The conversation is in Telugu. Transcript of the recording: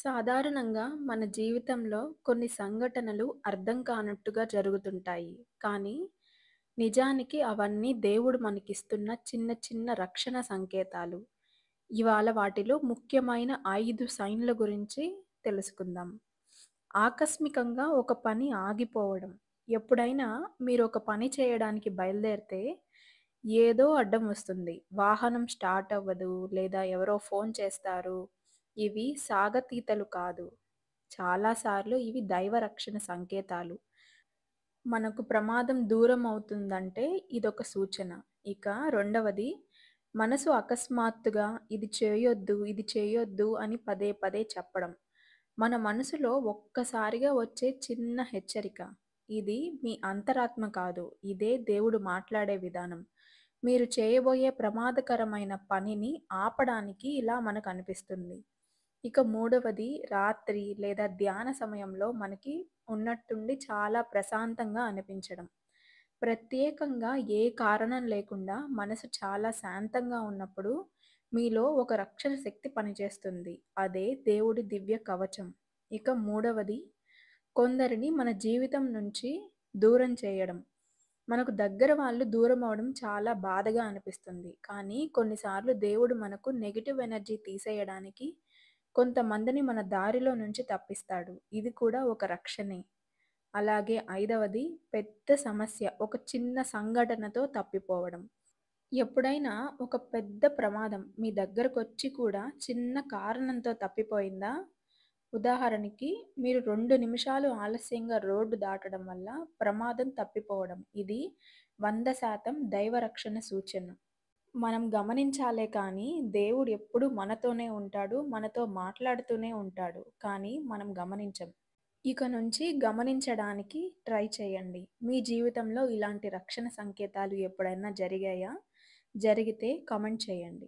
సాధారణంగా మన జీవితంలో కొన్ని సంఘటనలు అర్థం కానట్టుగా జరుగుతుంటాయి. కానీ నిజానికి అవన్నీ దేవుడు మనకిస్తున్న చిన్న చిన్న రక్షణ సంకేతాలు. ఇవాళ వాటిలో ముఖ్యమైన 5 సైన్‌ల గురించి తెలుసుకుందాం. ఆకస్మికంగా ఒక పని ఆగిపోవడం. ఎప్పుడైనా మీరొక పని చేయడానికి బయలుదేరితే ఏదో అడ్డం వస్తుంది. వాహనం స్టార్ట్ అవ్వదు, లేదా ఎవరో ఫోన్ చేస్తారు. ఇవి సాగతీతలు కాదు. చాలా సార్లు ఇవి దైవ రక్షణ సంకేతాలు. మనకు ప్రమాదం దూరం అవుతుందంటే ఇదొక సూచన. ఇక రెండవది, మనసు అకస్మాత్తుగా ఇది చేయొద్దు, ఇది చేయొద్దు అని పదే పదే చెప్పడం. మన మనసులో ఒక్కసారిగా వచ్చే చిన్న హెచ్చరిక. ఇది మీ అంతరాత్మ కాదు. ఇదే దేవుడు మాట్లాడే విధానం. మీరు చేయబోయే ప్రమాదకరమైన పనిని ఆపడానికి ఇలా మనకనిపిస్తుంది. ఇక మూడవది, రాత్రి లేదా ధ్యాన సమయంలో మనకి ఉన్నట్టుండి చాలా ప్రశాంతంగా అనిపించడం. ప్రత్యేకంగా ఏ కారణం లేకుండా మనసు చాలా శాంతంగా ఉన్నప్పుడు మీలో ఒక రక్షణ శక్తి పనిచేస్తుంది. అదే దేవుడి దివ్య కవచం. ఇక మూడవది, కొందరిని మన జీవితం నుంచి దూరం చేయడం. మనకు దగ్గర వాళ్ళు దూరం అవ్వడం చాలా బాధగా అనిపిస్తుంది. కానీ కొన్నిసార్లు దేవుడు మనకు నెగెటివ్ ఎనర్జీ తీసేయడానికి కొంతమందిని మన దారిలో నుంచి తప్పిస్తాడు. ఇది కూడా ఒక రక్షణే. అలాగే ఐదవది, పెద్ద సమస్య ఒక చిన్న సంఘటనతో తప్పిపోవడం. ఎప్పుడైనా ఒక పెద్ద ప్రమాదం మీ దగ్గరకొచ్చి కూడా చిన్న కారణంతో తప్పిపోయిందా? ఉదాహరణకి, మీరు 2 నిమిషాలు ఆలస్యంగా రోడ్డు దాటడం వల్ల ప్రమాదం తప్పిపోవడం. ఇది 100% దైవ రక్షణ సూచన. మనం గమనించాలే కానీ, దేవుడు ఎప్పుడూ మనతోనే ఉంటాడు. మనతో మాట్లాడుతూనే ఉంటాడు. కానీ మనం గమనించం. ఇక నుంచి గమనించడానికి ట్రై చేయండి. మీ జీవితంలో ఇలాంటి రక్షణ సంకేతాలు ఎప్పుడైనా జరిగాయా? జరిగితే కామెంట్ చేయండి.